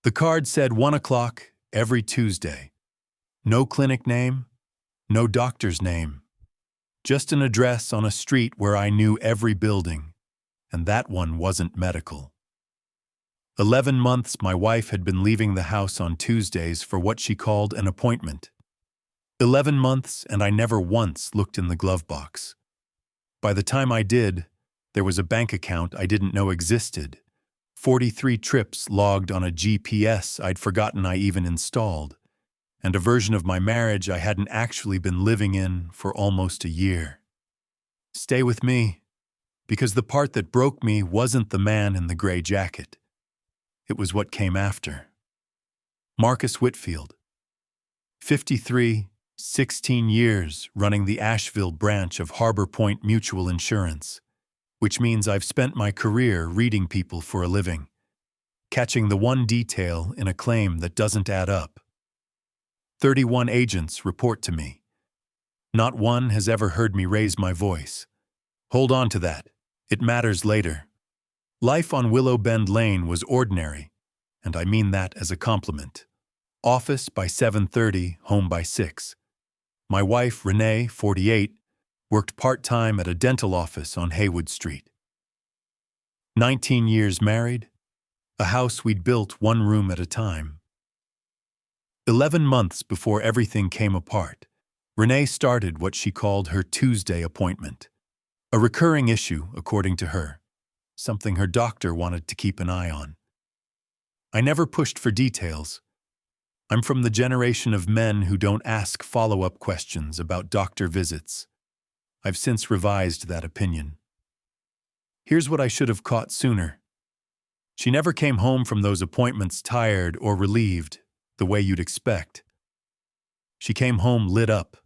The card said 1 o'clock every Tuesday. No clinic name, no doctor's name. Just an address on a street where I knew every building, and that one wasn't medical. 11 months my wife had been leaving the house on Tuesdays for what she called an appointment. 11 months and I never once looked in the glove box. By the time I did, there was a bank account I didn't know existed, 43 trips logged on a GPS I'd forgotten I even installed, and a version of my marriage I hadn't actually been living in for almost a year. Stay with me, because the part that broke me wasn't the man in the gray jacket. It was what came after. Marcus Whitfield. 53, 16 years running the Asheville branch of Harbor Point Mutual Insurance, which means I've spent my career reading people for a living, catching the one detail in a claim that doesn't add up. 31 agents report to me. Not one has ever heard me raise my voice. Hold on to that. It matters later. Life on Willow Bend Lane was ordinary, and I mean that as a compliment. Office by 7:30, home by 6. My wife, Renee, 48, worked part-time at a dental office on Haywood Street. 19 years married, a house we'd built one room at a time. 11 months before everything came apart, Renee started what she called her Tuesday appointment. A recurring issue, according to her, something her doctor wanted to keep an eye on. I never pushed for details. I'm from the generation of men who don't ask follow-up questions about doctor visits. I've since revised that opinion. Here's what I should have caught sooner. She never came home from those appointments tired or relieved, the way you'd expect. She came home lit up.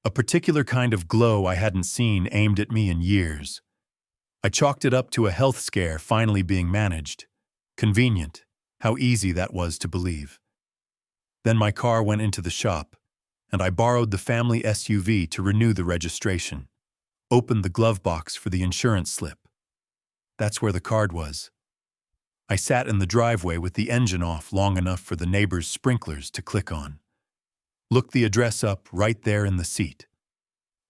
A particular kind of glow I hadn't seen aimed at me in years. I chalked it up to a health scare finally being managed. Convenient, how easy that was to believe. Then my car went into the shop, and I borrowed the family SUV to renew the registration. Opened the glove box for the insurance slip. That's where the card was. I sat in the driveway with the engine off long enough for the neighbor's sprinklers to click on. Looked the address up right there in the seat.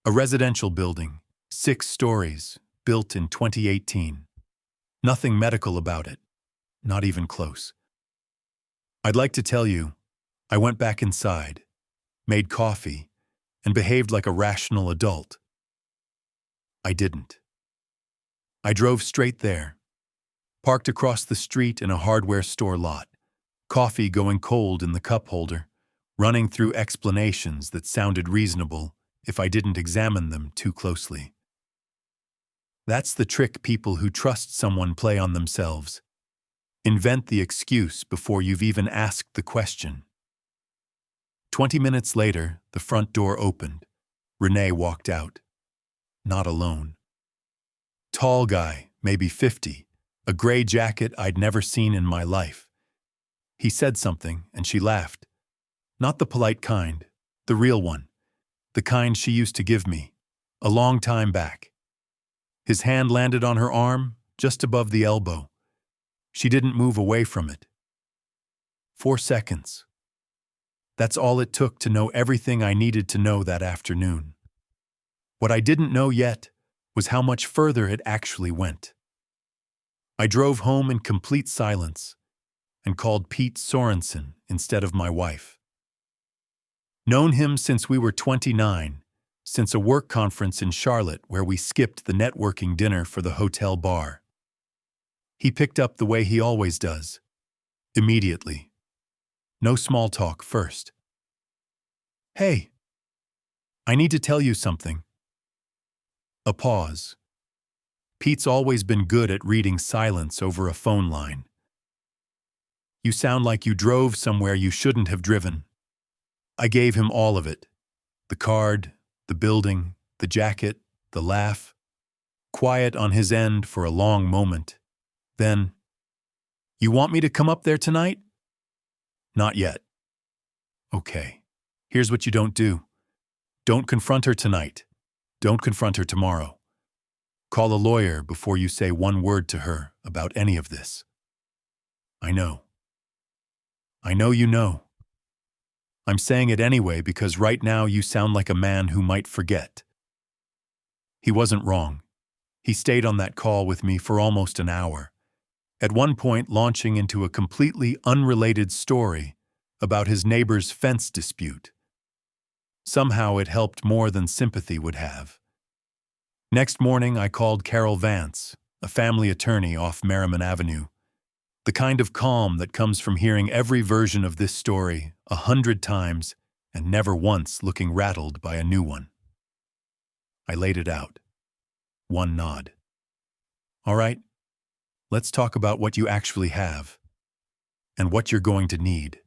A residential building, 6 stories, built in 2018. Nothing medical about it, not even close. I'd like to tell you, I went back inside, made coffee, and behaved like a rational adult. I didn't. I drove straight there, parked across the street in a hardware store lot, coffee going cold in the cup holder, running through explanations that sounded reasonable if I didn't examine them too closely. That's the trick people who trust someone play on themselves. Invent the excuse before you've even asked the question. 20 minutes later, the front door opened. Renee walked out. Not alone. Tall guy, maybe 50, a gray jacket I'd never seen in my life. He said something, and she laughed. Not the polite kind, the real one, the kind she used to give me, a long time back. His hand landed on her arm, just above the elbow. She didn't move away from it. 4 seconds. That's all it took to know everything I needed to know that afternoon. What I didn't know yet was how much further it actually went. I drove home in complete silence and called Pete Sorensen instead of my wife. Known him since we were 29, since a work conference in Charlotte where we skipped the networking dinner for the hotel bar. He picked up the way he always does, immediately. No small talk first. Hey, I need to tell you something. A pause. Pete's always been good at reading silence over a phone line. You sound like you drove somewhere you shouldn't have driven. I gave him all of it. The card, the building, the jacket, the laugh. Quiet on his end for a long moment. Then, you want me to come up there tonight? Not yet. Okay. Here's what you don't do. Don't confront her tonight. Don't confront her tomorrow. Call a lawyer before you say one word to her about any of this. I know. I know you know. I'm saying it anyway because right now you sound like a man who might forget. He wasn't wrong. He stayed on that call with me for almost an hour, at one point launching into a completely unrelated story about his neighbor's fence dispute. Somehow it helped more than sympathy would have. Next morning, I called Carol Vance, a family attorney off Merriman Avenue. The kind of calm that comes from hearing every version of this story 100 times and never once looking rattled by a new one. I laid it out. One nod. All right, let's talk about what you actually have and what you're going to need.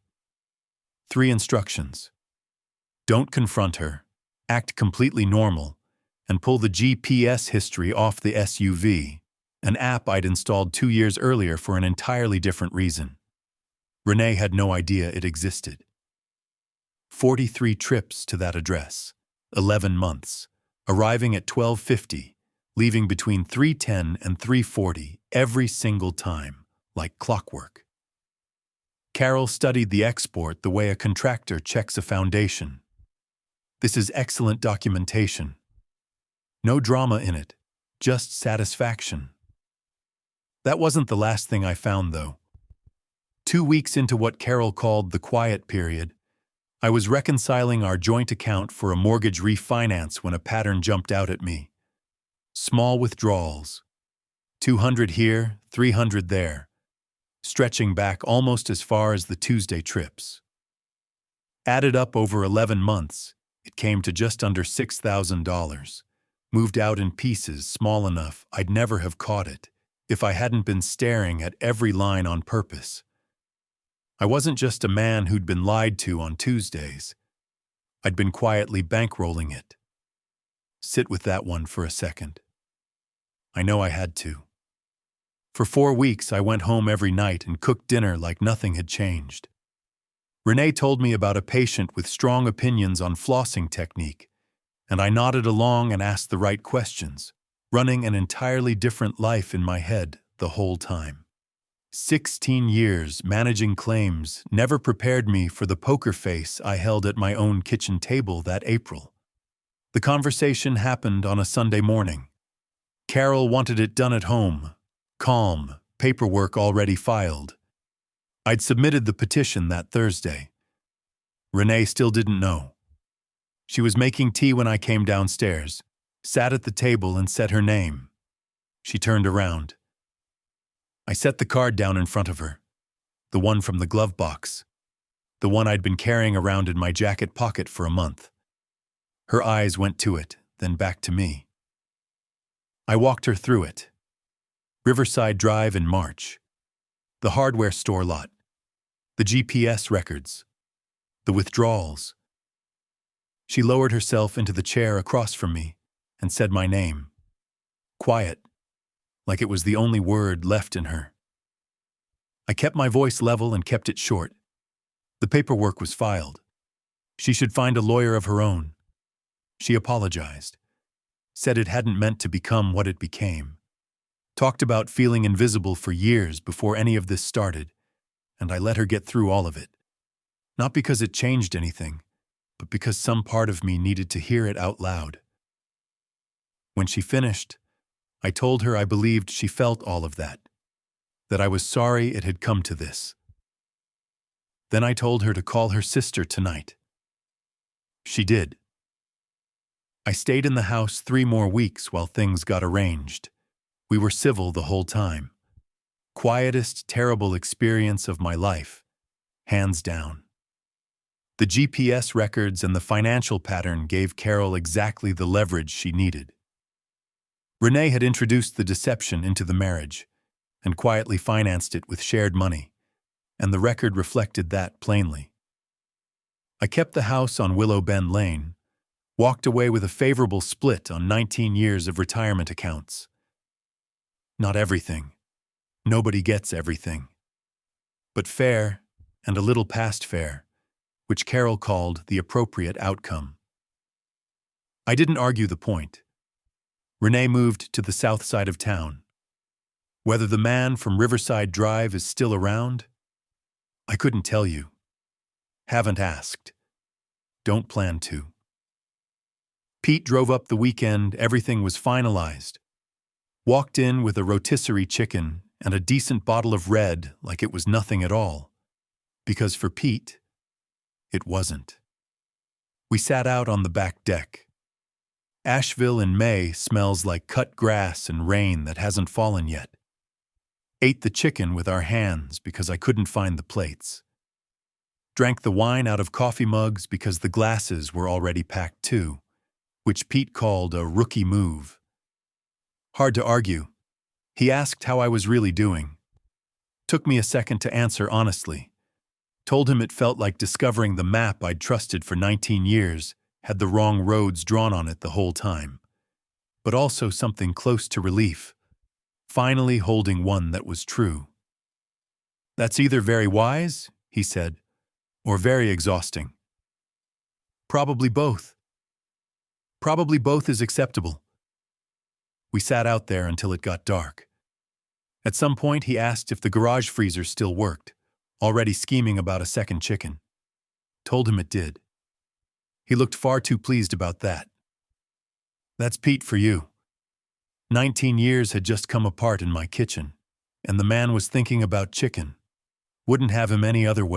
3 instructions. Don't confront her, act completely normal, and pull the GPS history off the SUV, an app I'd installed 2 years earlier for an entirely different reason. Renee had no idea it existed. 43 trips to that address, 11 months, arriving at 12:50, leaving between 3:10 and 3:40 every single time, like clockwork. Carol studied the export the way a contractor checks a foundation. This is excellent documentation. No drama in it, just satisfaction. That wasn't the last thing I found, though. 2 weeks into what Carol called the quiet period, I was reconciling our joint account for a mortgage refinance when a pattern jumped out at me. Small withdrawals. 200 here, 300 there, stretching back almost as far as the Tuesday trips. Added up over 11 months, it came to just under $6,000, moved out in pieces small enough I'd never have caught it if I hadn't been staring at every line on purpose. I wasn't just a man who'd been lied to on Tuesdays. I'd been quietly bankrolling it. Sit with that one for a second. I know I had to. For 4 weeks, I went home every night and cooked dinner like nothing had changed. Renee told me about a patient with strong opinions on flossing technique, and I nodded along and asked the right questions, running an entirely different life in my head the whole time. 16 years managing claims never prepared me for the poker face I held at my own kitchen table that April. The conversation happened on a Sunday morning. Carol wanted it done at home, calm, paperwork already filed. I'd submitted the petition that Thursday. Renee still didn't know. She was making tea when I came downstairs, sat at the table and said her name. She turned around. I set the card down in front of her, the one from the glove box, the one I'd been carrying around in my jacket pocket for a month. Her eyes went to it, then back to me. I walked her through it. Riverside Drive in March. The hardware store lot. The GPS records. The withdrawals. She lowered herself into the chair across from me and said my name. Quiet, like it was the only word left in her. I kept my voice level and kept it short. The paperwork was filed. She should find a lawyer of her own. She apologized, said it hadn't meant to become what it became, talked about feeling invisible for years before any of this started, and I let her get through all of it. Not because it changed anything, but because some part of me needed to hear it out loud. When she finished, I told her I believed she felt all of that I was sorry it had come to this. Then I told her to call her sister tonight. She did. I stayed in the house 3 more weeks while things got arranged. We were civil the whole time. Quietest, terrible experience of my life, hands down. The GPS records and the financial pattern gave Carol exactly the leverage she needed. Renee had introduced the deception into the marriage and quietly financed it with shared money, and the record reflected that plainly. I kept the house on Willow Bend Lane, walked away with a favorable split on 19 years of retirement accounts. Not everything. Nobody gets everything. But fair, and a little past fair, which Carol called the appropriate outcome. I didn't argue the point. Renee moved to the south side of town. Whether the man from Riverside Drive is still around? I couldn't tell you. Haven't asked. Don't plan to. Pete drove up the weekend, everything was finalized. Walked in with a rotisserie chicken and a decent bottle of red like it was nothing at all. Because for Pete, it wasn't. We sat out on the back deck. Asheville in May smells like cut grass and rain that hasn't fallen yet. Ate the chicken with our hands because I couldn't find the plates. Drank the wine out of coffee mugs because the glasses were already packed too, which Pete called a rookie move. Hard to argue. He asked how I was really doing. Took me a second to answer honestly. Told him it felt like discovering the map I'd trusted for 19 years had the wrong roads drawn on it the whole time. But also something close to relief. Finally holding one that was true. That's either very wise, he said, or very exhausting. Probably both. Probably both is acceptable. We sat out there until it got dark. At some point he asked if the garage freezer still worked, already scheming about a second chicken. Told him it did. He looked far too pleased about that. That's Pete for you. 19 years had just come apart in my kitchen, and the man was thinking about chicken. Wouldn't have him any other way.